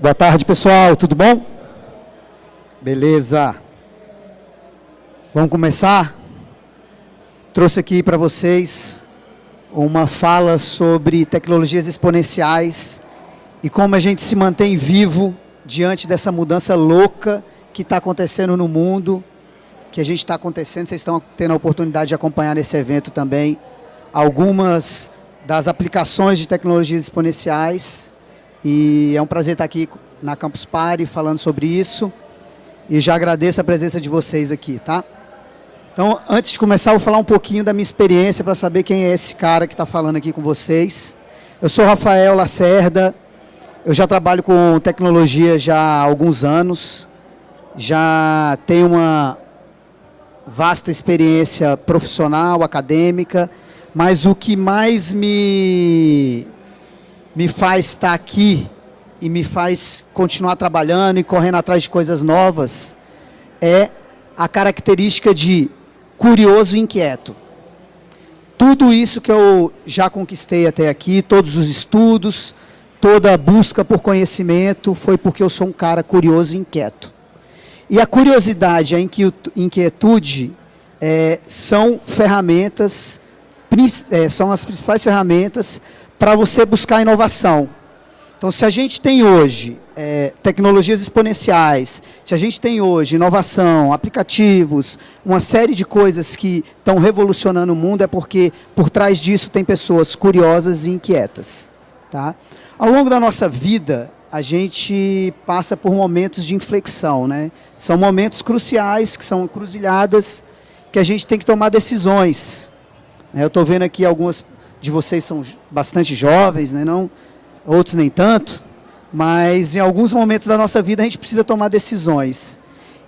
Boa tarde, pessoal. Tudo bom? Beleza. Vamos começar? Trouxe aqui para vocês uma fala sobre tecnologias exponenciais e como a gente se mantém vivo diante dessa mudança louca que está acontecendo no mundo, que a gente está acontecendo. Vocês estão tendo a oportunidade de acompanhar nesse evento também algumas das aplicações de tecnologias exponenciais. E é um prazer estar aqui na Campus Party falando sobre isso. E já agradeço a presença de vocês aqui, tá? Então, antes de começar, eu vou falar um pouquinho da minha experiência para saber quem é esse cara que está falando aqui com vocês. Eu sou Rafael Lacerda, eu já trabalho com tecnologia já há alguns anos, já tenho uma vasta experiência profissional, acadêmica, mas o que mais me faz estar aqui e me faz continuar trabalhando e correndo atrás de coisas novas é a característica de curioso e inquieto. Tudo isso que eu já conquistei até aqui, todos os estudos, toda a busca por conhecimento, foi porque eu sou um cara curioso e inquieto. E a curiosidade e a inquietude são ferramentas, são as principais ferramentas para você buscar inovação. Então, se a gente tem hoje tecnologias exponenciais, se a gente tem hoje inovação, aplicativos, uma série de coisas que estão revolucionando o mundo, é porque por trás disso tem pessoas curiosas e inquietas. Tá? Ao longo da nossa vida, a gente passa por momentos de inflexão, né? São momentos cruciais, que são encruzilhadas, que a gente tem que tomar decisões. Eu estou vendo aqui algumas de vocês são bastante jovens, né? Não, outros nem tanto, mas em alguns momentos da nossa vida a gente precisa tomar decisões.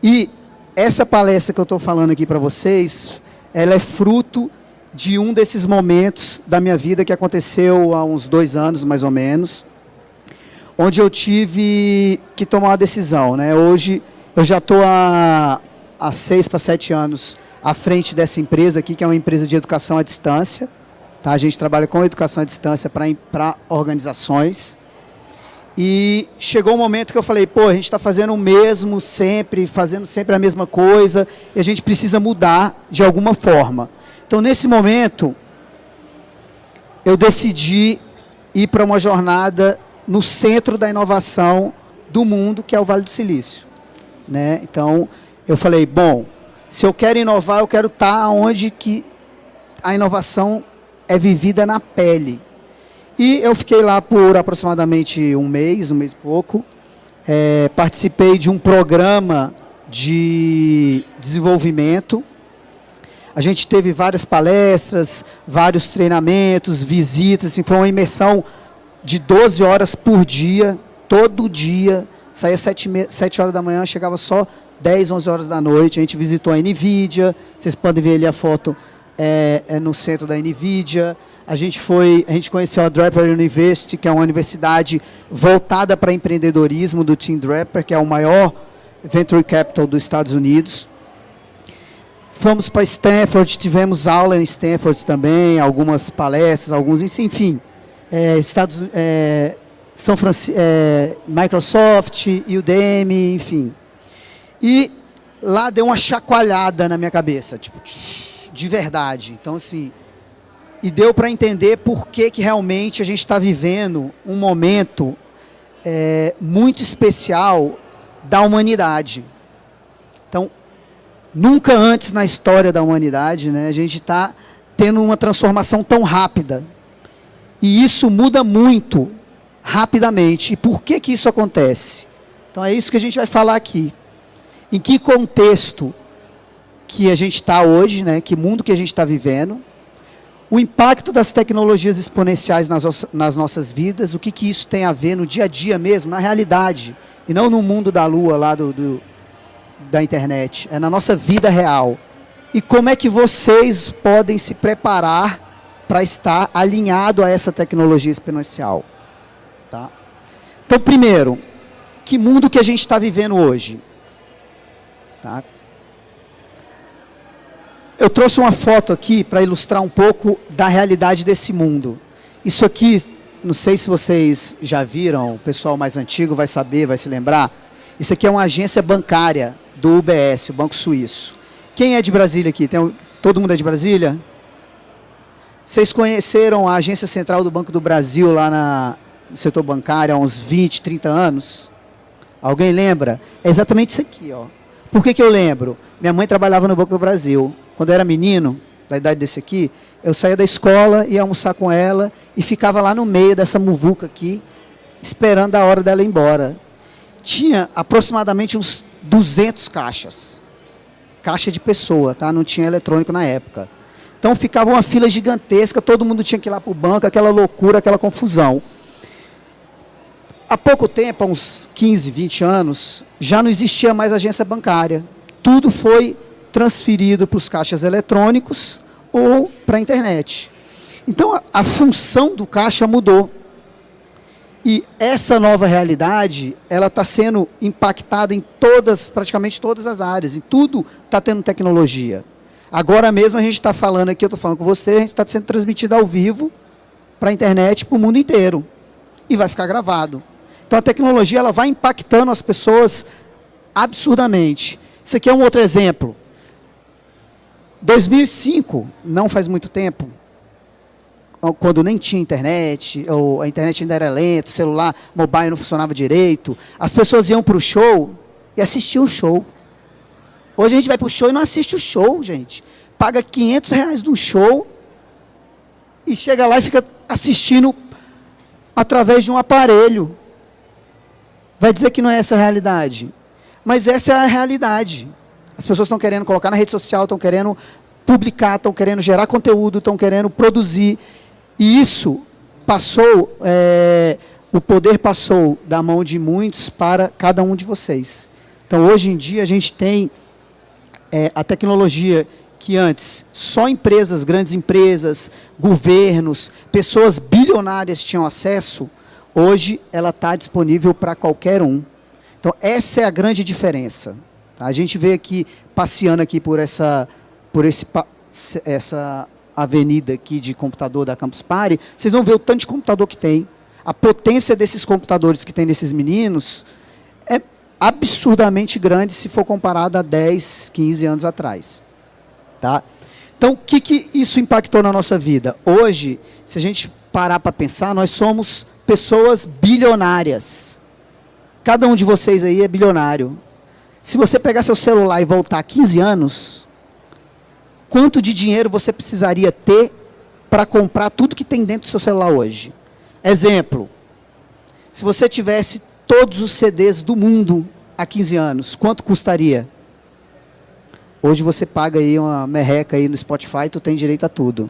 E essa palestra que eu estou falando aqui para vocês, ela é fruto de um desses momentos da minha vida que aconteceu há uns 2 anos, mais ou menos, onde eu tive que tomar uma decisão, né? Hoje eu já estou há 6 para 7 anos à frente dessa empresa aqui, que é uma empresa de educação à distância. Tá? A gente trabalha com educação à distância para organizações. E chegou um momento que eu falei, pô, a gente está fazendo o mesmo sempre, fazendo sempre a mesma coisa, e a gente precisa mudar de alguma forma. Então, nesse momento, eu decidi ir para uma jornada no centro da inovação do mundo, que é o Vale do Silício. Né? Então, eu falei, bom, se eu quero inovar, eu quero estar onde que a inovação é vivida na pele. E eu fiquei lá por aproximadamente um mês e pouco. Participei de um programa de desenvolvimento. A gente teve várias palestras, vários treinamentos, visitas. Assim, foi uma imersão de 12 horas por dia, todo dia. Saía 7 horas da manhã, chegava só 10, 11 horas da noite. A gente visitou a NVIDIA. Vocês podem ver ali a foto. No centro da NVIDIA, a gente conheceu a Draper University, que é uma universidade voltada para empreendedorismo do Tim Draper, que é o maior venture capital dos Estados Unidos. Fomos para Stanford, tivemos aula em Stanford também, algumas palestras, enfim, São Francisco, Microsoft, Udemy, enfim. E lá deu uma chacoalhada na minha cabeça, tipo, de verdade. Então, assim, e deu para entender por que realmente a gente está vivendo um momento muito especial da humanidade. Então, nunca antes na história da humanidade, né, a gente está tendo uma transformação tão rápida. E isso muda muito rapidamente. E por que isso acontece? Então, é isso que a gente vai falar aqui. Em que contexto que a gente está hoje, né? Que mundo que a gente está vivendo, o impacto das tecnologias exponenciais nas nossas vidas, o que isso tem a ver no dia a dia mesmo, na realidade, e não no mundo da lua lá da internet, é na nossa vida real. E como é que vocês podem se preparar para estar alinhado a essa tecnologia exponencial? Tá? Então, primeiro, que mundo que a gente está vivendo hoje? Tá? Eu trouxe uma foto aqui para ilustrar um pouco da realidade desse mundo. Isso aqui não sei se vocês já viram, o pessoal mais antigo vai saber, vai se lembrar. Isso aqui é uma agência bancária do UBS, o Banco Suíço. Quem é de Brasília aqui? Todo mundo é de Brasília? Vocês conheceram a agência central do Banco do Brasil lá no setor bancário há uns 20, 30 anos? Alguém lembra? É exatamente isso aqui, ó. Por que eu lembro? Minha mãe trabalhava no Banco do Brasil. Quando eu era menino, da idade desse aqui, eu saía da escola, ia almoçar com ela e ficava lá no meio dessa muvuca aqui, esperando a hora dela ir embora. Tinha aproximadamente uns 200 caixas. Caixa de pessoa, tá? Não tinha eletrônico na época. Então ficava uma fila gigantesca, todo mundo tinha que ir lá para o banco, aquela loucura, aquela confusão. Há pouco tempo, há uns 15, 20 anos, já não existia mais agência bancária. Tudo foi transferido para os caixas eletrônicos ou para a internet. Então, a função do caixa mudou. E essa nova realidade, ela está sendo impactada em praticamente todas as áreas. Em tudo está tendo tecnologia. Agora mesmo a gente está falando aqui, eu estou falando com você, a gente está sendo transmitido ao vivo para a internet, para o mundo inteiro. E vai ficar gravado. Então, a tecnologia ela vai impactando as pessoas absurdamente. Isso aqui é um outro exemplo. 2005, não faz muito tempo, quando nem tinha internet, ou a internet ainda era lenta, celular, mobile não funcionava direito, as pessoas iam para o show e assistiam o show. Hoje a gente vai para o show e não assiste o show, gente. Paga R$500 num show e chega lá e fica assistindo através de um aparelho. Vai dizer que não é essa a realidade. Mas essa é a realidade. As pessoas estão querendo colocar na rede social, estão querendo publicar, estão querendo gerar conteúdo, estão querendo produzir. E isso passou, o poder passou da mão de muitos para cada um de vocês. Então, hoje em dia, a gente tem a tecnologia que antes só empresas, grandes empresas, governos, pessoas bilionárias tinham acesso, hoje ela está disponível para qualquer um. Então, essa é a grande diferença. Tá? A gente vê aqui, passeando aqui por essa avenida aqui de computador da Campus Party, vocês vão ver o tanto de computador que tem. A potência desses computadores que tem nesses meninos é absurdamente grande se for comparado a 10, 15 anos atrás. Tá? Então, o que isso impactou na nossa vida? Hoje, se a gente parar para pensar, nós somos pessoas bilionárias. Cada um de vocês aí é bilionário. Se você pegar seu celular e voltar 15 anos, quanto de dinheiro você precisaria ter para comprar tudo que tem dentro do seu celular hoje? Exemplo, se você tivesse todos os CDs do mundo há 15 anos, quanto custaria? Hoje você paga aí uma merreca aí no Spotify, tu tem direito a tudo.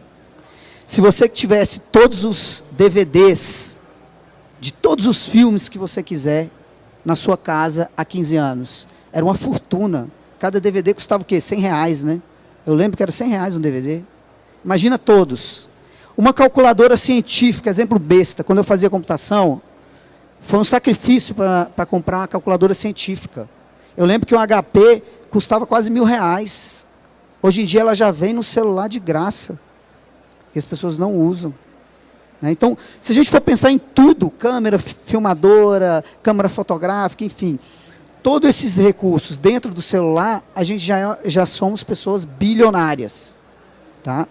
Se você tivesse todos os DVDs de todos os filmes que você quiser na sua casa há 15 anos, era uma fortuna. Cada DVD custava o quê? R$100, né? Eu lembro que era R$100 um DVD. Imagina todos. Uma calculadora científica, exemplo besta, quando eu fazia computação, foi um sacrifício para comprar uma calculadora científica. Eu lembro que um HP custava quase R$1.000. Hoje em dia ela já vem no celular de graça. E as pessoas não usam. Então, se a gente for pensar em tudo, câmera filmadora, câmera fotográfica, enfim, todos esses recursos dentro do celular, a gente já somos pessoas bilionárias. Tá?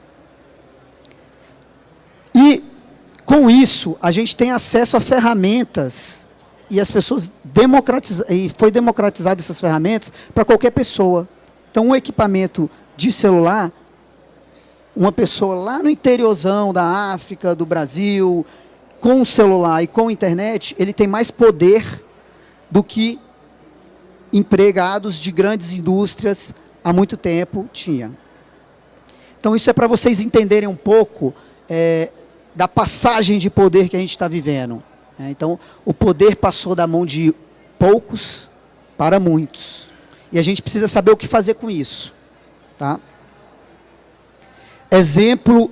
E, com isso, a gente tem acesso a ferramentas, e as pessoas foi democratizado essas ferramentas para qualquer pessoa. Então, um equipamento de celular, uma pessoa lá no interiorzão da África, do Brasil, com o celular e com a internet, ele tem mais poder do que empregados de grandes indústrias há muito tempo tinha. Então, isso é para vocês entenderem um pouco da passagem de poder que a gente está vivendo. Então, o poder passou da mão de poucos para muitos. E a gente precisa saber o que fazer com isso. Tá? Exemplo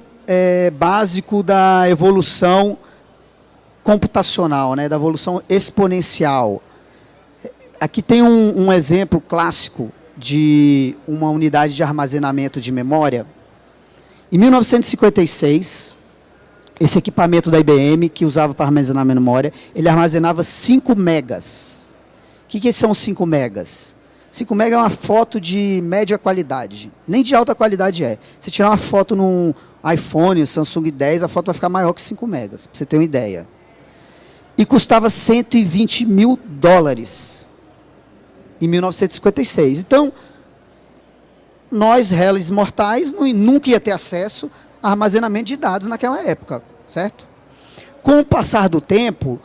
básico da evolução computacional, né, da evolução exponencial. Aqui tem um exemplo clássico de uma unidade de armazenamento de memória. Em 1956, esse equipamento da IBM, que usava para armazenar memória, ele armazenava 5 megas. O que são 5 megas? 5 megas é uma foto de média qualidade. Nem de alta qualidade é. Se tirar uma foto num iPhone, Samsung 10, a foto vai ficar maior que 5 megas, para você ter uma ideia. E custava 120 mil dólares em 1956. Então, nós, réis mortais, nunca ia ter acesso a armazenamento de dados naquela época, certo? Com o passar do tempo,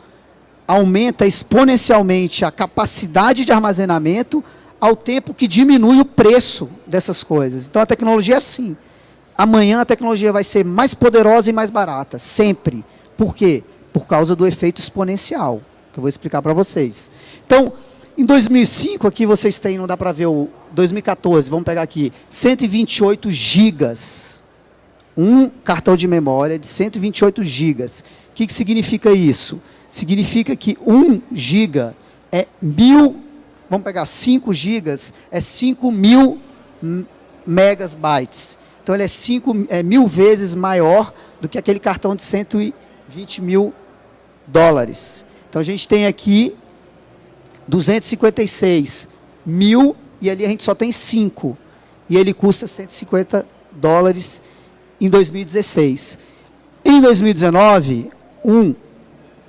aumenta exponencialmente a capacidade de armazenamento ao tempo que diminui o preço dessas coisas. Então, a tecnologia é assim. Amanhã a tecnologia vai ser mais poderosa e mais barata, sempre. Por quê? Por causa do efeito exponencial, que eu vou explicar para vocês. Então, em 2005, aqui vocês têm, não dá para ver o 2014, vamos pegar aqui, 128 gigas. Um cartão de memória de 128 gigas. O que significa isso? Significa que 1 giga é 1000, vamos pegar 5 gigas, é 5.000 megabytes. Então, ele é 1000 vezes maior do que aquele cartão de 120 mil dólares. Então, a gente tem aqui 256 mil e ali a gente só tem 5. E ele custa 150 dólares em 2016. Em 2019,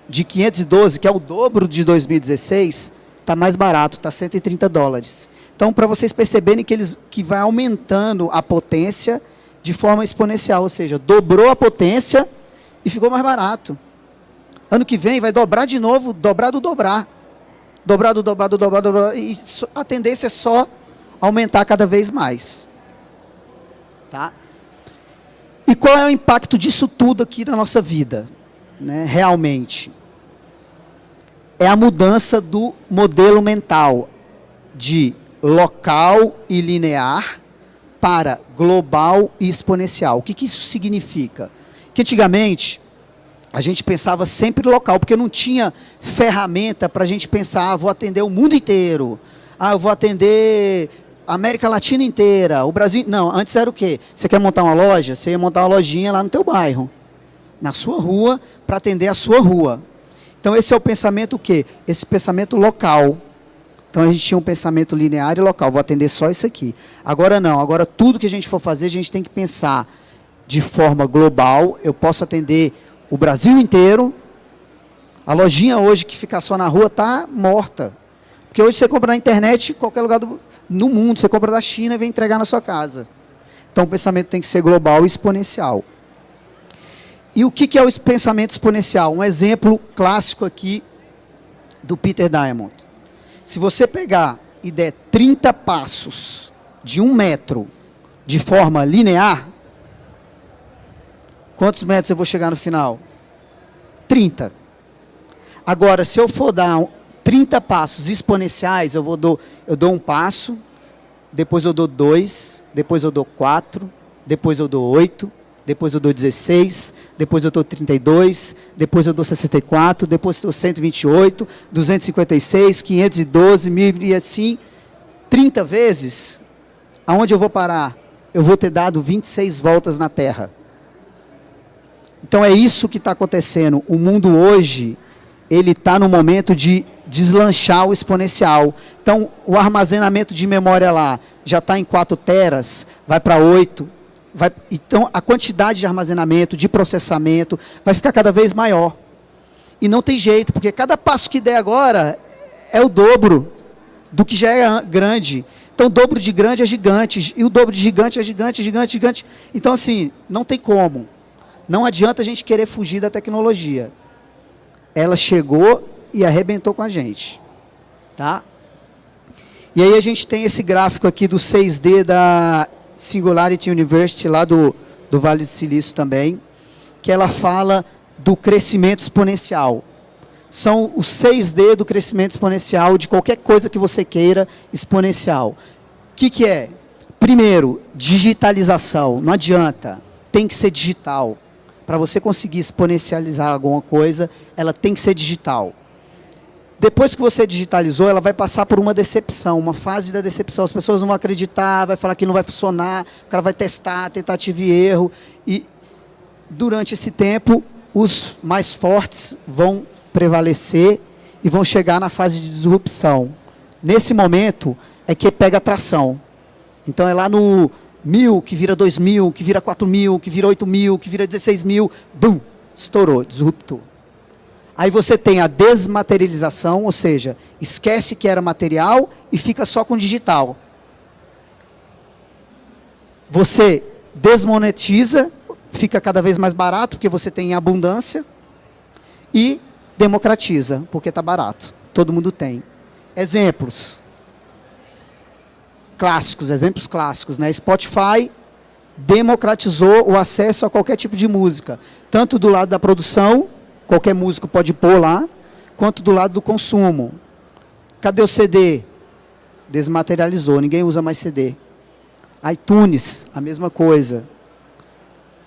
de 512, que é o dobro de 2016, está mais barato, está 130 dólares. Então, para vocês perceberem que vai aumentando a potência de forma exponencial, ou seja, dobrou a potência e ficou mais barato. Ano que vem vai dobrar de novo, dobrar do dobrar. Dobrar do dobrar do dobrar do dobrar. E a tendência é só aumentar cada vez mais. Tá? E qual é o impacto disso tudo aqui na nossa vida? Né, realmente. É a mudança do modelo mental de local e linear para global e exponencial. O que isso significa? Que antigamente a gente pensava sempre local, porque não tinha ferramenta para a gente pensar, vou atender o mundo inteiro, eu vou atender a América Latina inteira, o Brasil... Não, antes era o quê? Você quer montar uma loja? Você ia montar uma lojinha lá no teu bairro, na sua rua, para atender a sua rua. Então, esse é o pensamento o quê? Esse pensamento local. Então, a gente tinha um pensamento linear e local, vou atender só isso aqui. Agora não, agora tudo que a gente for fazer, a gente tem que pensar de forma global. Eu posso atender o Brasil inteiro. A lojinha hoje que fica só na rua está morta. Porque hoje você compra na internet, em qualquer lugar no mundo, você compra da China e vem entregar na sua casa. Então, o pensamento tem que ser global e exponencial. E o que é o pensamento exponencial? Um exemplo clássico aqui do Peter Diamond. Se você pegar e der 30 passos de 1 metro de forma linear, quantos metros eu vou chegar no final? 30. Agora, se eu for dar 30 passos exponenciais, eu dou um passo, depois eu dou 2, depois eu dou 4, depois eu dou 8, depois eu dou 16, depois eu dou 32, depois eu dou 64, depois eu dou 128, 256, 512, 1000 e assim, 30 vezes, aonde eu vou parar? Eu vou ter dado 26 voltas na Terra. Então é isso que está acontecendo. O mundo hoje, ele está no momento de deslanchar o exponencial. Então, o armazenamento de memória lá já está em 4 teras, vai para 8. Então, a quantidade de armazenamento, de processamento, vai ficar cada vez maior. E não tem jeito, porque cada passo que der agora é o dobro do que já é grande. Então, o dobro de grande é gigante, e o dobro de gigante é gigante, gigante, gigante. Então, assim, não tem como. Não adianta a gente querer fugir da tecnologia. Ela chegou e arrebentou com a gente. Tá? E aí a gente tem esse gráfico aqui do 6D da Singularity University, lá do Vale do Silício também, que ela fala do crescimento exponencial. São os 6D do crescimento exponencial de qualquer coisa que você queira exponencial. O que é? Primeiro, digitalização. Não adianta. Tem que ser digital. Para você conseguir exponencializar alguma coisa, ela tem que ser digital. Depois que você digitalizou, ela vai passar por uma decepção, uma fase da decepção. As pessoas não vão acreditar, vai falar que não vai funcionar, o cara vai testar, tentativa e erro. E durante esse tempo, os mais fortes vão prevalecer e vão chegar na fase de disrupção. Nesse momento é que pega tração. Então é lá no 1000, que vira 2000, que vira 4000, que vira 8000, que vira 16.000, bum, estourou, disruptou. Aí você tem a desmaterialização, ou seja, esquece que era material e fica só com digital. Você desmonetiza, fica cada vez mais barato, porque você tem abundância, e democratiza, porque está barato. Todo mundo tem. Exemplos clássicos, né? Spotify democratizou o acesso a qualquer tipo de música, tanto do lado da produção, qualquer músico pode pôr lá, quanto do lado do consumo. Cadê o CD? Desmaterializou, ninguém usa mais CD. iTunes, a mesma coisa.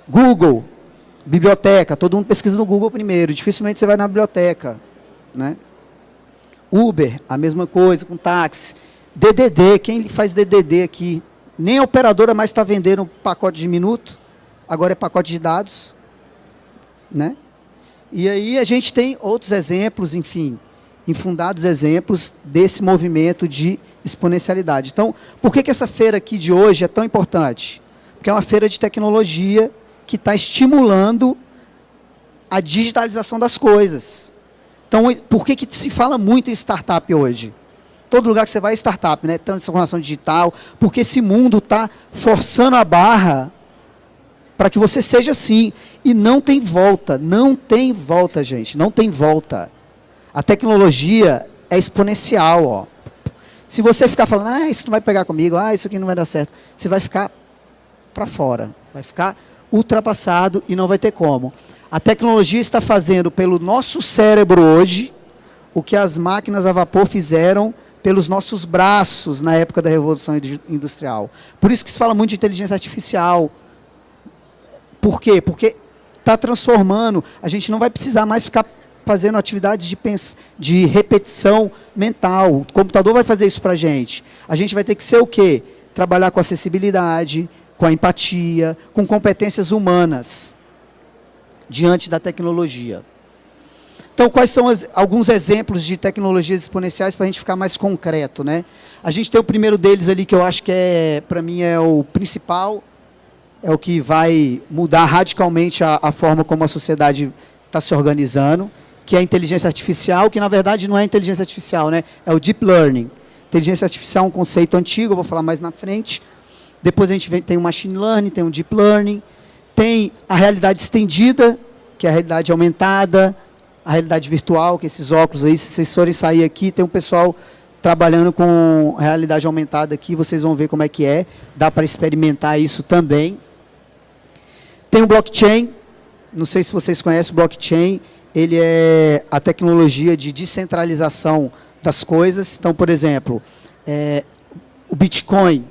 Google, biblioteca, todo mundo pesquisa no Google primeiro, dificilmente você vai na biblioteca, né? Uber, a mesma coisa, com táxi. DDD, quem faz DDD aqui? Nem a operadora mais está vendendo pacote de minuto, agora é pacote de dados, né? E aí a gente tem outros exemplos, enfim, infundados exemplos desse movimento de exponencialidade. Então, por que essa feira aqui de hoje é tão importante? Porque é uma feira de tecnologia que está estimulando a digitalização das coisas. Então, por que se fala muito em startup hoje? Todo lugar que você vai é startup, né? Transformação digital, porque esse mundo está forçando a barra para que você seja assim. E não tem volta, gente, não tem volta. A tecnologia é exponencial, ó. Se você ficar falando, isso não vai pegar comigo, isso aqui não vai dar certo, você vai ficar para fora, vai ficar ultrapassado e não vai ter como. A tecnologia está fazendo pelo nosso cérebro hoje o que as máquinas a vapor fizeram pelos nossos braços na época da Revolução Industrial. Por isso que se fala muito de inteligência artificial. Por quê? Porque está transformando, a gente não vai precisar mais ficar fazendo atividades de repetição mental. O computador vai fazer isso para a gente. A gente vai ter que ser o quê? Trabalhar com acessibilidade, com a empatia, com competências humanas diante da tecnologia. Então, quais são alguns exemplos de tecnologias exponenciais para a gente ficar mais concreto, né? A gente tem o primeiro deles ali, que eu acho que para mim é o principal, é o que vai mudar radicalmente a forma como a sociedade está se organizando, que é a inteligência artificial, que na verdade não é inteligência artificial, né? É o Deep Learning. Inteligência artificial é um conceito antigo, eu vou falar mais na frente. Depois a gente tem o Machine Learning, tem o Deep Learning, tem a realidade estendida, que é a realidade aumentada, a realidade virtual, que esses óculos aí, se vocês forem sair aqui, tem um pessoal trabalhando com realidade aumentada aqui, vocês vão ver como é que é, dá para experimentar isso também. Tem o blockchain, não sei se vocês conhecem o blockchain, ele é a tecnologia de descentralização das coisas. Então, por exemplo, o Bitcoin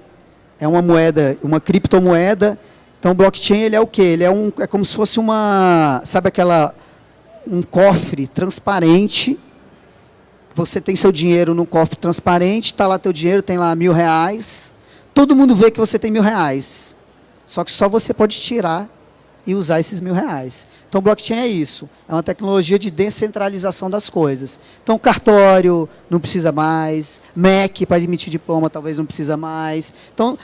é uma moeda, uma criptomoeda. Então, o blockchain ele é o quê? Ele é como se fosse sabe um cofre transparente. Você tem seu dinheiro num cofre transparente, está lá teu dinheiro, tem lá R$1.000. Todo mundo vê que você tem R$1.000. Só que só você pode tirar e usar esses R$1.000. Então, o blockchain é isso. É uma tecnologia de descentralização das coisas. Então, cartório não precisa mais. MEC, para emitir diploma, talvez não precisa mais. Então,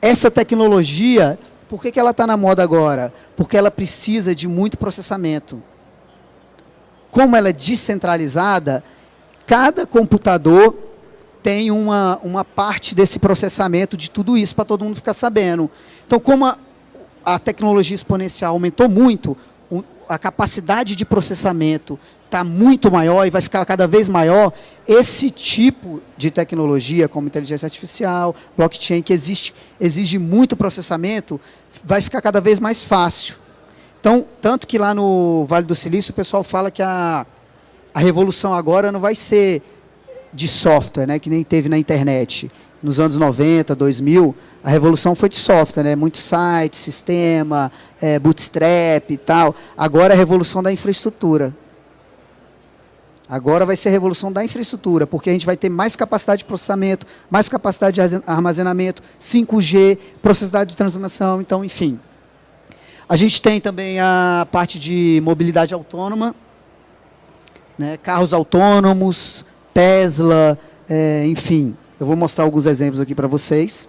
essa tecnologia, por que ela está na moda agora? Porque ela precisa de muito processamento. Como ela é descentralizada, cada computador tem uma parte desse processamento de tudo isso para todo mundo ficar sabendo. Então, como a tecnologia exponencial aumentou muito, a capacidade de processamento está muito maior e vai ficar cada vez maior, esse tipo de tecnologia, como inteligência artificial, blockchain, que exige muito processamento, vai ficar cada vez mais fácil. Então, tanto que lá no Vale do Silício, o pessoal fala que a revolução agora não vai ser de software, né, que nem teve na internet. Nos anos 90, 2000, a revolução foi de software, né? Muito site, sistema, bootstrap e tal. Agora é a revolução da infraestrutura. Agora vai ser a revolução da infraestrutura, porque a gente vai ter mais capacidade de processamento, mais capacidade de armazenamento, 5G, processamento de transformação, então, enfim. A gente tem também a parte de mobilidade autônoma, né? Carros autônomos, Tesla, enfim. Eu vou mostrar alguns exemplos aqui para vocês.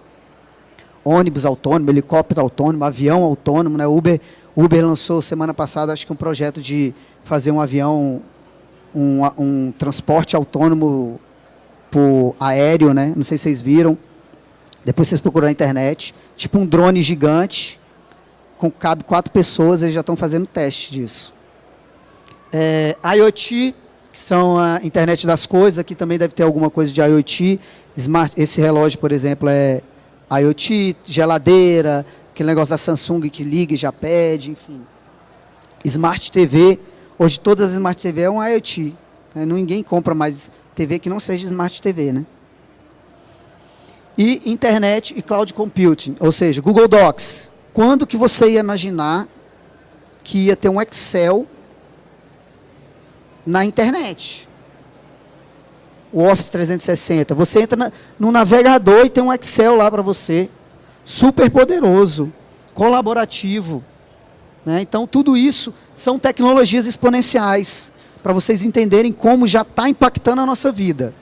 Ônibus autônomo, helicóptero autônomo, avião autônomo, né? Uber lançou semana passada, acho que um projeto de fazer um avião, um transporte autônomo por aéreo, né? Não sei se vocês viram. Depois vocês procuram na internet. Tipo um drone gigante, cabe 4 pessoas, eles já estão fazendo teste disso. IoT, que são a internet das coisas, aqui também deve ter alguma coisa de IoT. Esse relógio, por exemplo, é IoT, geladeira, aquele negócio da Samsung que liga e já pede, enfim. Smart TV, hoje todas as Smart TV é um IoT. Né? Ninguém compra mais TV que não seja Smart TV, né? E internet e cloud computing, ou seja, Google Docs. Quando que você ia imaginar que ia ter um Excel na internet? O Office 360. Você entra no navegador e tem um Excel lá para você. Super poderoso, colaborativo. Né? Então, tudo isso são tecnologias exponenciais, para vocês entenderem como já está impactando a nossa vida.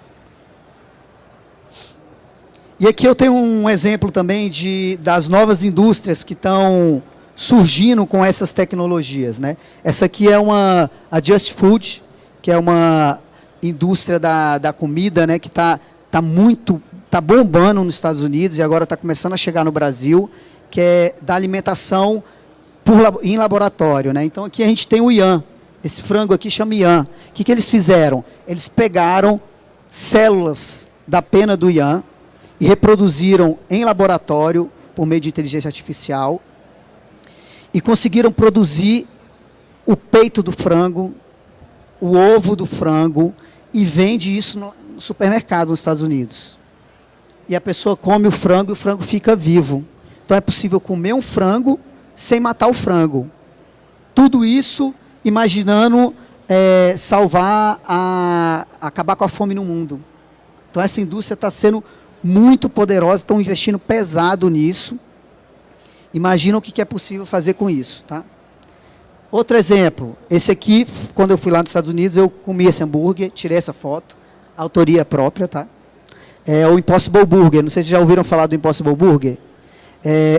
E aqui eu tenho um exemplo também das novas indústrias que estão surgindo com essas tecnologias. Né? Essa aqui é a Just Food, que é uma indústria da comida, né, que está bombando nos Estados Unidos e agora está começando a chegar no Brasil, que é da alimentação em laboratório. Né? Então aqui a gente tem o Ian, esse frango aqui chama Ian. O que eles fizeram? Eles pegaram células da pena do Ian e reproduziram em laboratório, por meio de inteligência artificial, e conseguiram produzir o peito do frango, o ovo do frango, e vende isso no supermercado nos Estados Unidos. E a pessoa come o frango e o frango fica vivo. Então é possível comer um frango sem matar o frango. Tudo isso imaginando acabar com a fome no mundo. Então essa indústria está sendo muito poderosa, estão investindo pesado nisso. Imagina o que é possível fazer com isso. Tá? Outro exemplo, esse aqui, quando eu fui lá nos Estados Unidos, eu comi esse hambúrguer, tirei essa foto, autoria própria, tá? É o Impossible Burger, não sei se já ouviram falar do Impossible Burger.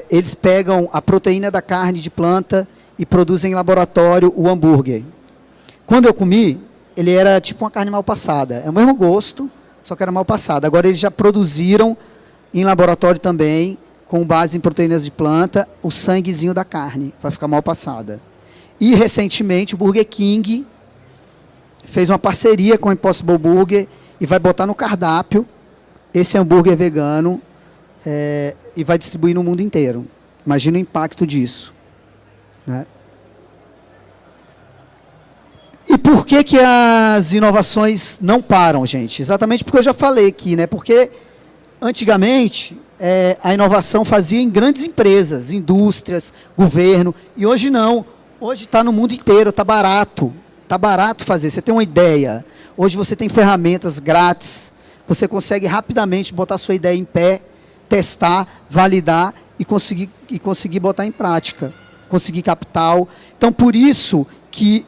Eles pegam a proteína da carne de planta e produzem em laboratório o hambúrguer. Quando eu comi, ele era tipo uma carne mal passada, é o mesmo gosto, só que era mal passada. Agora eles já produziram em laboratório também, com base em proteínas de planta, o sanguezinho da carne, vai ficar mal passada. E, recentemente, o Burger King fez uma parceria com o Impossible Burger e vai botar no cardápio esse hambúrguer vegano e vai distribuir no mundo inteiro. Imagina o impacto disso. Né? E por que as inovações não param, gente? Exatamente porque eu já falei aqui, né? Porque, antigamente, a inovação fazia em grandes empresas, indústrias, governo, e hoje não. Hoje está no mundo inteiro, está barato. Está barato fazer. Você tem uma ideia. Hoje você tem ferramentas grátis. Você consegue rapidamente botar sua ideia em pé, testar, validar e conseguir botar em prática. Conseguir capital. Então, por isso que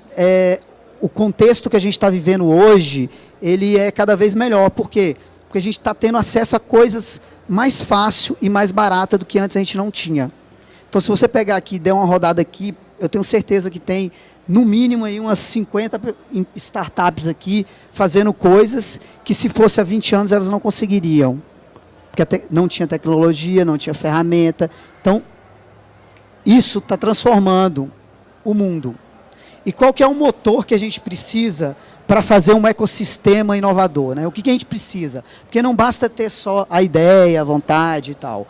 o contexto que a gente está vivendo hoje, ele é cada vez melhor. Por quê? Porque a gente está tendo acesso a coisas mais fácil e mais barata do que antes a gente não tinha. Então, se você pegar aqui e der uma rodada aqui, eu tenho certeza que tem, no mínimo, aí umas 50 startups aqui fazendo coisas que, se fosse há 20 anos, elas não conseguiriam. Porque não tinha tecnologia, não tinha ferramenta. Então, isso está transformando o mundo. E qual que é o motor que a gente precisa para fazer um ecossistema inovador? Né? O que a gente precisa? Porque não basta ter só a ideia, a vontade e tal.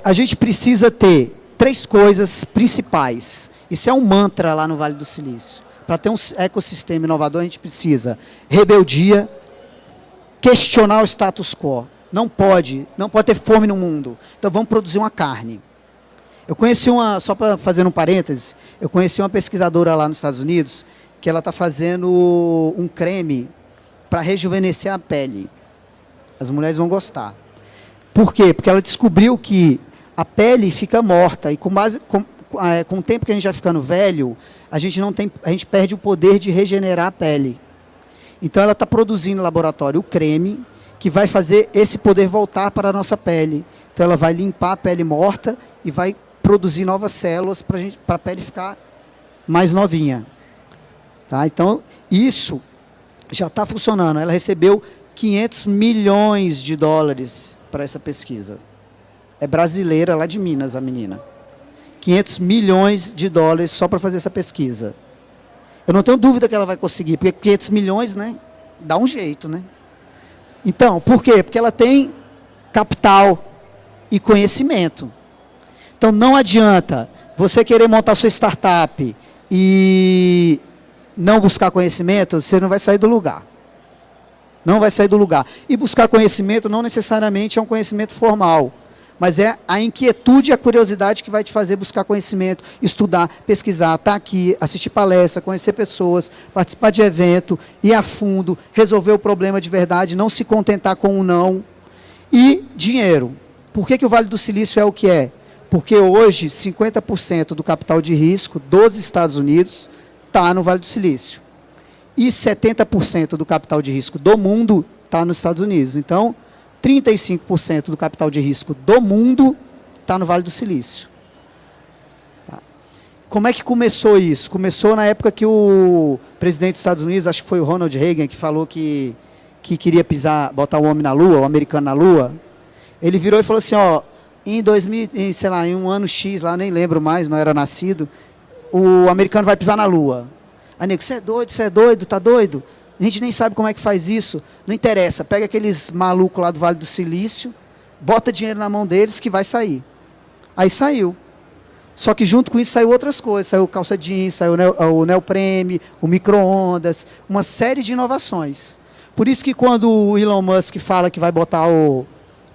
A gente precisa ter 3 coisas principais. Isso é um mantra lá no Vale do Silício. Para ter um ecossistema inovador, a gente precisa rebeldia, questionar o status quo. Não pode ter fome no mundo. Então vamos produzir uma carne. Eu conheci só para fazer um parêntese, eu conheci uma pesquisadora lá nos Estados Unidos, que ela está fazendo um creme para rejuvenescer a pele. As mulheres vão gostar. Por quê? Porque ela descobriu que a pele fica morta e com com o tempo que a gente vai ficando velho, a gente perde o poder de regenerar a pele. Então ela está produzindo no laboratório o creme que vai fazer esse poder voltar para a nossa pele. Então ela vai limpar a pele morta e vai produzir novas células para a pele ficar mais novinha. Tá? Então isso já está funcionando. Ela recebeu 500 milhões de dólares para essa pesquisa. É brasileira, lá de Minas, a menina. 500 milhões de dólares só para fazer essa pesquisa. Eu não tenho dúvida que ela vai conseguir, porque 500 milhões, né, dá um jeito, né? Então, por quê? Porque ela tem capital e conhecimento. Então, não adianta você querer montar sua startup e não buscar conhecimento, você não vai sair do lugar. Não vai sair do lugar. E buscar conhecimento não necessariamente é um conhecimento formal, mas é a inquietude e a curiosidade que vai te fazer buscar conhecimento, estudar, pesquisar, estar aqui, assistir palestra, conhecer pessoas, participar de evento, ir a fundo, resolver o problema de verdade, não se contentar com um não. E dinheiro. Por que o Vale do Silício é o que é? Porque hoje 50% do capital de risco dos Estados Unidos está no Vale do Silício. E 70% do capital de risco do mundo está nos Estados Unidos. Então, 35% do capital de risco do mundo está no Vale do Silício. Tá. Como é que começou isso? Começou na época que o presidente dos Estados Unidos, acho que foi o Ronald Reagan, que falou que queria botar o homem na Lua, o americano na Lua. Ele virou e falou assim, ó, em um ano X, lá nem lembro mais, não era nascido, o americano vai pisar na Lua. Aí, nego, você é doido, tá doido? A gente nem sabe como é que faz isso. Não interessa, pega aqueles malucos lá do Vale do Silício, bota dinheiro na mão deles que vai sair. Aí saiu. Só que junto com isso saiu outras coisas. Saiu calça jeans, saiu o neoprene, o micro-ondas, uma série de inovações. Por isso que quando o Elon Musk fala que vai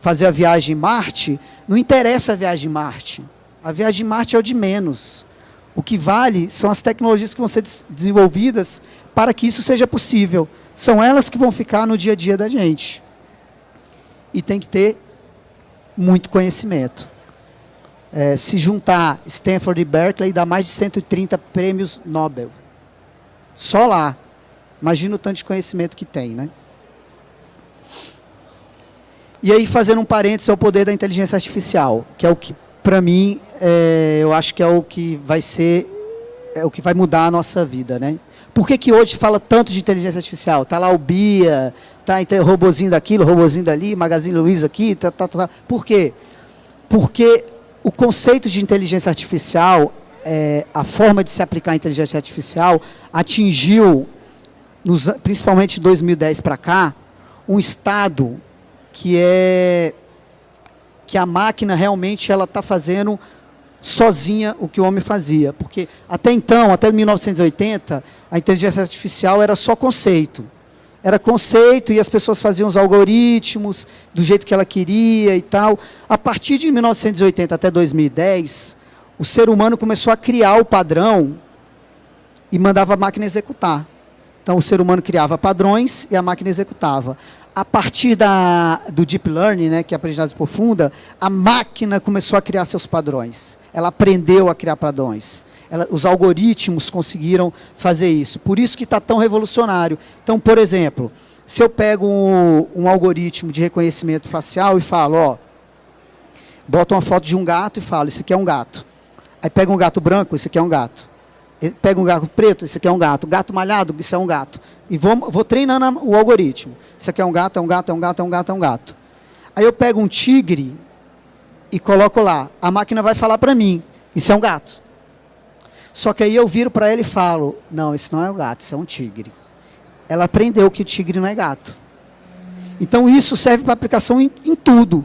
fazer a viagem em Marte, não interessa a viagem em Marte. A viagem em Marte é o de menos. O que vale são as tecnologias que vão ser desenvolvidas para que isso seja possível. São elas que vão ficar no dia a dia da gente. E tem que ter muito conhecimento. Se juntar Stanford e Berkeley, dá mais de 130 prêmios Nobel. Só lá. Imagina o tanto de conhecimento que tem, né? E aí, fazendo um parênteses ao poder da inteligência artificial, que é o que, para mim, eu acho que é o que vai ser, o que vai mudar a nossa vida, né? Por que hoje fala tanto de inteligência artificial? Está lá o Bia, tá robozinho daquilo, robozinho dali, Magazine Luiza aqui, Por quê? Porque o conceito de inteligência artificial, a forma de se aplicar a inteligência artificial, atingiu, principalmente de 2010 para cá, um estado que a máquina realmente ela está fazendo sozinha o que o homem fazia. Porque até então, até 1980, a inteligência artificial era só conceito. Era conceito e as pessoas faziam os algoritmos do jeito que ela queria e tal. A partir de 1980 até 2010, o ser humano começou a criar o padrão e mandava a máquina executar. Então, o ser humano criava padrões e a máquina executava. A partir do Deep Learning, né, que é a aprendizagem profunda, a máquina começou a criar seus padrões. Ela aprendeu a criar padrões. Os algoritmos conseguiram fazer isso. Por isso que está tão revolucionário. Então, por exemplo, se eu pego um algoritmo de reconhecimento facial e falo, boto uma foto de um gato e falo, isso aqui é um gato. Aí pega um gato branco, isso aqui é um gato. Pega um gato preto, isso aqui é um gato. Gato malhado, isso é um gato. E vou treinando o algoritmo. Isso aqui é um gato, é um gato, é um gato, é um gato, é um gato. Aí eu pego um tigre e coloco lá. A máquina vai falar para mim, isso é um gato. Só que aí eu viro para ela e falo, não, isso não é um gato, isso é um tigre. Ela aprendeu que o tigre não é gato. Então isso serve para aplicação em tudo.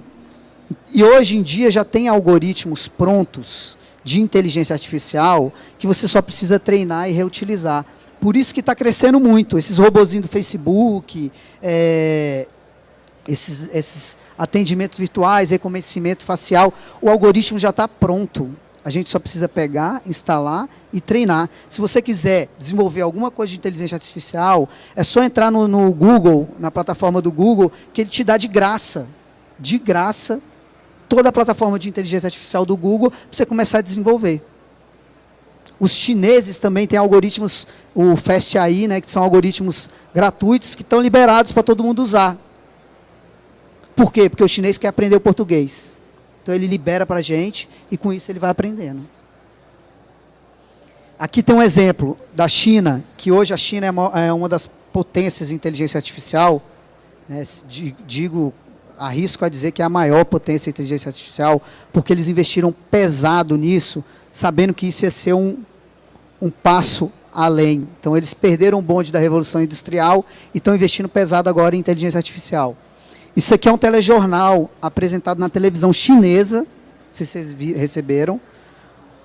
E hoje em dia já tem algoritmos prontos de inteligência artificial que você só precisa treinar e reutilizar. Por isso que está crescendo muito. Esses robozinhos do Facebook, esses atendimentos virtuais, reconhecimento facial, o algoritmo já está pronto. A gente só precisa pegar, instalar e treinar. Se você quiser desenvolver alguma coisa de inteligência artificial, é só entrar no Google, na plataforma do Google, que ele te dá de graça, toda a plataforma de inteligência artificial do Google, para você começar a desenvolver. Os chineses também têm algoritmos, o Fast AI, né, que são algoritmos gratuitos que estão liberados para todo mundo usar. Por quê? Porque o chinês quer aprender o português. Então ele libera para a gente e com isso ele vai aprendendo. Aqui tem um exemplo da China, que hoje a China é uma das potências de inteligência artificial. Né, arrisco a dizer que é a maior potência de inteligência artificial, porque eles investiram pesado nisso, sabendo que isso ia ser um passo além. Então, eles perderam o bonde da Revolução Industrial e estão investindo pesado agora em inteligência artificial. Isso aqui é um telejornal apresentado na televisão chinesa, não sei se vocês receberam.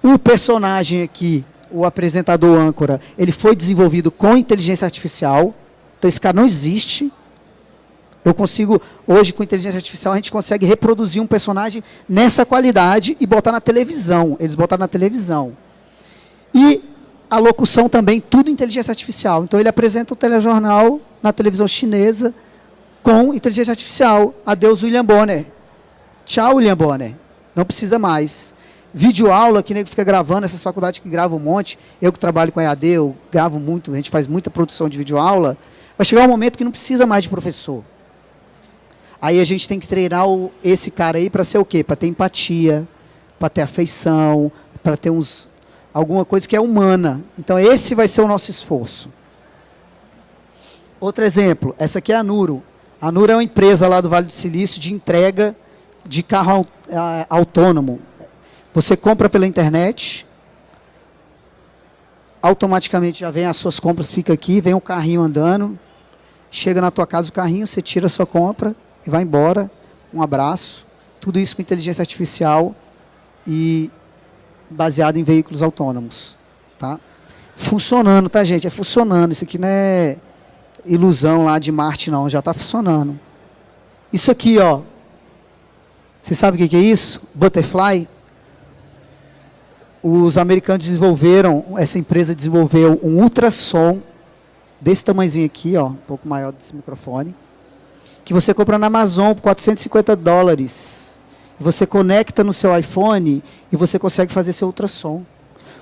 O personagem aqui, o apresentador âncora, ele foi desenvolvido com inteligência artificial. Então, esse cara não existe. Eu consigo, hoje, com inteligência artificial, a gente consegue reproduzir um personagem nessa qualidade e botar na televisão. Eles botaram na televisão. E a locução também, tudo inteligência artificial. Então, ele apresenta o telejornal na televisão chinesa com inteligência artificial. Adeus, William Bonner. Tchau, William Bonner. Não precisa mais. Videoaula, que nego fica gravando, essas faculdades que gravam um monte. Eu que trabalho com EAD, eu gravo muito, a gente faz muita produção de videoaula. Vai chegar um momento que não precisa mais de professor. Aí a gente tem que treinar esse cara aí para ser o quê? Para ter empatia, para ter afeição, para ter alguma coisa que é humana. Então esse vai ser o nosso esforço. Outro exemplo, essa aqui é a Nuro. A Nuro é uma empresa lá do Vale do Silício de entrega de carro autônomo. Você compra pela internet, automaticamente já vem as suas compras, fica aqui, vem o carrinho andando, chega na tua casa o carrinho, você tira a sua compra e vai embora. Um abraço. Tudo isso com inteligência artificial e baseado em veículos autônomos. Tá? Funcionando, tá, gente? É funcionando. Isso aqui não é ilusão lá de Marte, não. Já está funcionando. Isso aqui, ó. Você sabe o que é isso? Butterfly. Os americanos desenvolveram, essa empresa desenvolveu um ultrassom desse tamanhozinho aqui, ó, um pouco maior desse microfone, que você compra na Amazon por $450. Você conecta no seu iPhone e você consegue fazer seu ultrassom.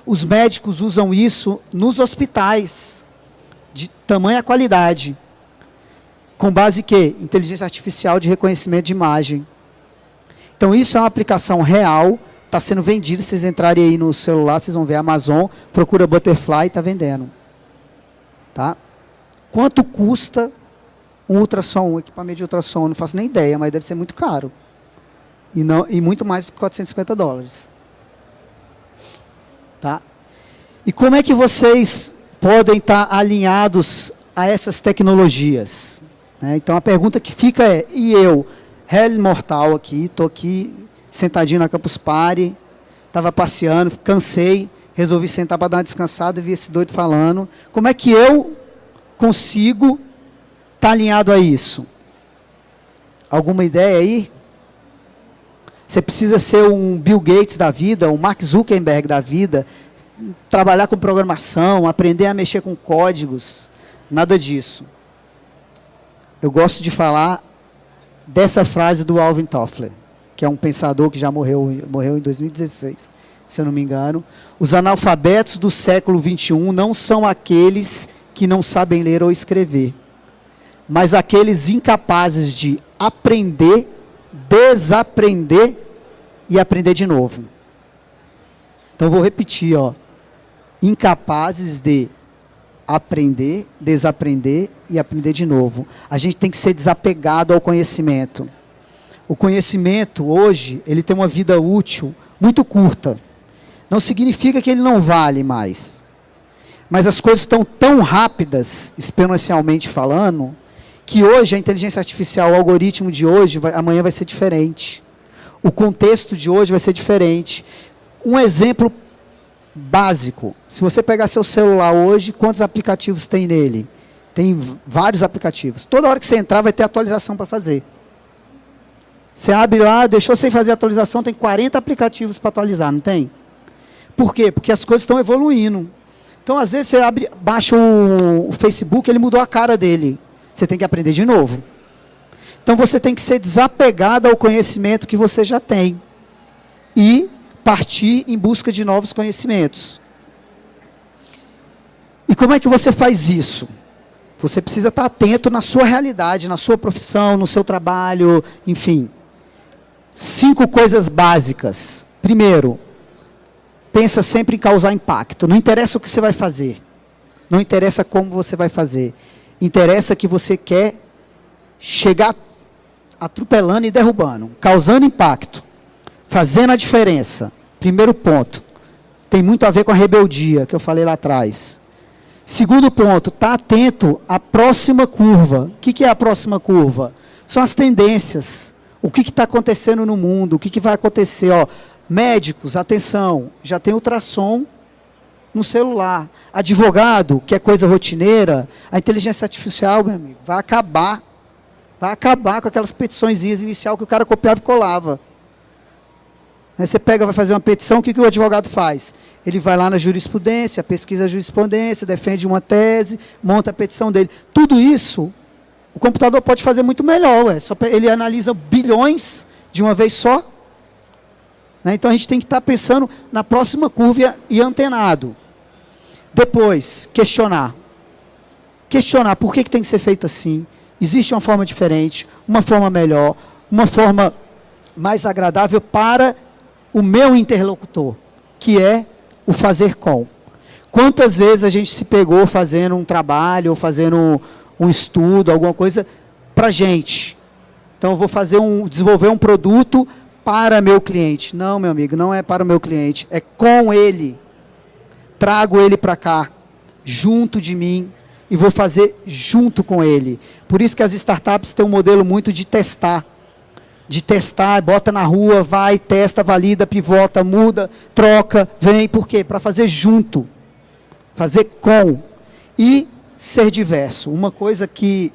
Os médicos usam isso nos hospitais, de tamanha qualidade. Com base em quê? Inteligência artificial de reconhecimento de imagem. Então, isso é uma aplicação real, está sendo vendido. Se vocês entrarem aí no celular, vocês vão ver a Amazon, procura Butterfly, está vendendo. Tá? Quanto custa um ultrassom, um equipamento de ultrassom? Não faço nem ideia, mas deve ser muito caro. E muito mais do que $450. Tá? E como é que vocês podem estar alinhados a essas tecnologias? Então, a pergunta que fica é, e eu, réu mortal aqui, estou aqui sentadinho na Campus Party, estava passeando, cansei, resolvi sentar para dar uma descansada e vi esse doido falando. Como é que eu consigo estar alinhado a isso? Alguma ideia aí? Você precisa ser um Bill Gates da vida, um Mark Zuckerberg da vida, trabalhar com programação, aprender a mexer com códigos, nada disso. Eu gosto de falar dessa frase do Alvin Toffler, que é um pensador que já morreu em 2016, se eu não me engano. Os analfabetos do século XXI não são aqueles que não sabem ler ou escrever, mas aqueles incapazes de aprender, desaprender e aprender de novo. Então, vou repetir, ó. Incapazes de aprender, desaprender e aprender de novo. A gente tem que ser desapegado ao conhecimento. O conhecimento, hoje, ele tem uma vida útil muito curta. Não significa que ele não vale mais. Mas as coisas estão tão rápidas, exponencialmente falando, que hoje a inteligência artificial, o algoritmo de hoje, amanhã vai ser diferente. O contexto de hoje vai ser diferente. Um exemplo básico. Se você pegar seu celular hoje, quantos aplicativos tem nele? Tem vários aplicativos. Toda hora que você entrar, vai ter atualização para fazer. Você abre lá, deixou sem fazer atualização, tem 40 aplicativos para atualizar, não tem? Por quê? Porque as coisas estão evoluindo. Então, às vezes, você baixa o Facebook, ele mudou a cara dele. Você tem que aprender de novo. Então, você tem que ser desapegado ao conhecimento que você já tem. E partir em busca de novos conhecimentos. como é que você faz isso? Você precisa estar atento na sua realidade, na sua profissão, no seu trabalho, enfim. 5 coisas básicas. Primeiro, pensa sempre em causar impacto. Não interessa o que você vai fazer. Não interessa como você vai fazer. Interessa que você quer chegar atropelando e derrubando, causando impacto, fazendo a diferença. Primeiro ponto. Tem muito a ver com a rebeldia, que eu falei lá atrás. Segundo ponto, está atento à próxima curva. O que é a próxima curva? São as tendências. O que está acontecendo no mundo? O que vai acontecer? Ó, médicos, atenção, já tem ultrassom no celular. Advogado, que é coisa rotineira, a inteligência artificial, meu amigo, vai acabar com aquelas petiçõezinhas inicial que o cara copiava e colava. Aí você pega, vai fazer uma petição, o que o advogado faz? Ele vai lá na jurisprudência, pesquisa a jurisprudência, defende uma tese, monta a petição dele. Tudo isso, o computador pode fazer muito melhor. Ele analisa bilhões de uma vez só. Né? Então, a gente tem que estar pensando na próxima curva e antenado. Depois, questionar. Questionar por que tem que ser feito assim. Existe uma forma diferente, uma forma melhor, uma forma mais agradável para o meu interlocutor, que é o fazer com. Quantas vezes a gente se pegou fazendo um trabalho, ou fazendo um estudo, alguma coisa, para a gente. Então, eu vou desenvolver um produto para meu cliente. Não, meu amigo, não é para o meu cliente, é com ele. Trago ele para cá, junto de mim, e vou fazer junto com ele. Por isso que as startups têm um modelo muito de testar. De testar, bota na rua, vai, testa, valida, pivota, muda, troca, vem. Por quê? Para fazer junto. Fazer com. E ser diverso. Uma coisa que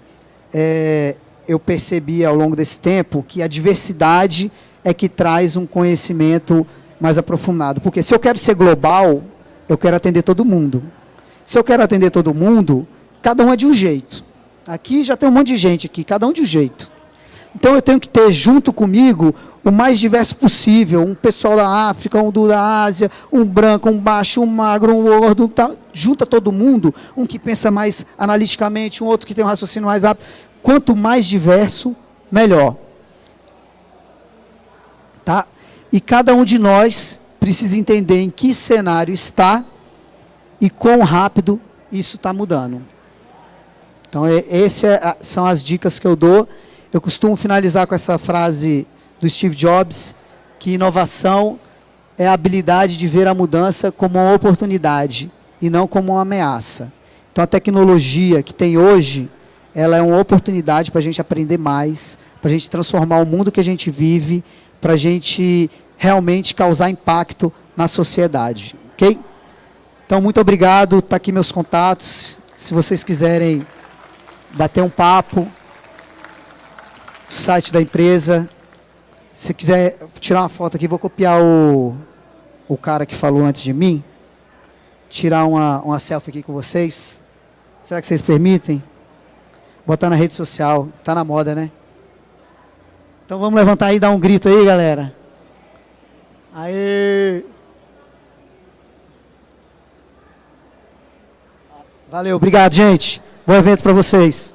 eu percebi ao longo desse tempo, que a diversidade é que traz um conhecimento mais aprofundado. Porque se eu quero ser global, eu quero atender todo mundo. Se eu quero atender todo mundo, cada um é de um jeito. Aqui já tem um monte de gente aqui, cada um de um jeito. Então eu tenho que ter junto comigo o mais diverso possível. Um pessoal da África, um da Ásia, um branco, um baixo, um magro, um gordo. Junta todo mundo, um que pensa mais analiticamente, um outro que tem um raciocínio mais rápido. Quanto mais diverso, melhor. Tá? E cada um de nós precisa entender em que cenário está e quão rápido isso está mudando. Então, são as dicas que eu dou. Eu costumo finalizar com essa frase do Steve Jobs, que inovação é a habilidade de ver a mudança como uma oportunidade e não como uma ameaça. Então, a tecnologia que tem hoje, ela é uma oportunidade para a gente aprender mais, para a gente transformar o mundo que a gente vive, para a gente realmente causar impacto na sociedade. Ok? Então, muito obrigado. Está aqui meus contatos. Se vocês quiserem bater um papo, site da empresa. Se quiser tirar uma foto aqui, vou copiar o cara que falou antes de mim. Tirar uma selfie aqui com vocês. Será que vocês permitem? Botar na rede social. Está na moda, né? Então vamos levantar aí e dar um grito aí, galera. Aê! Valeu, obrigado, gente. Bom evento para vocês.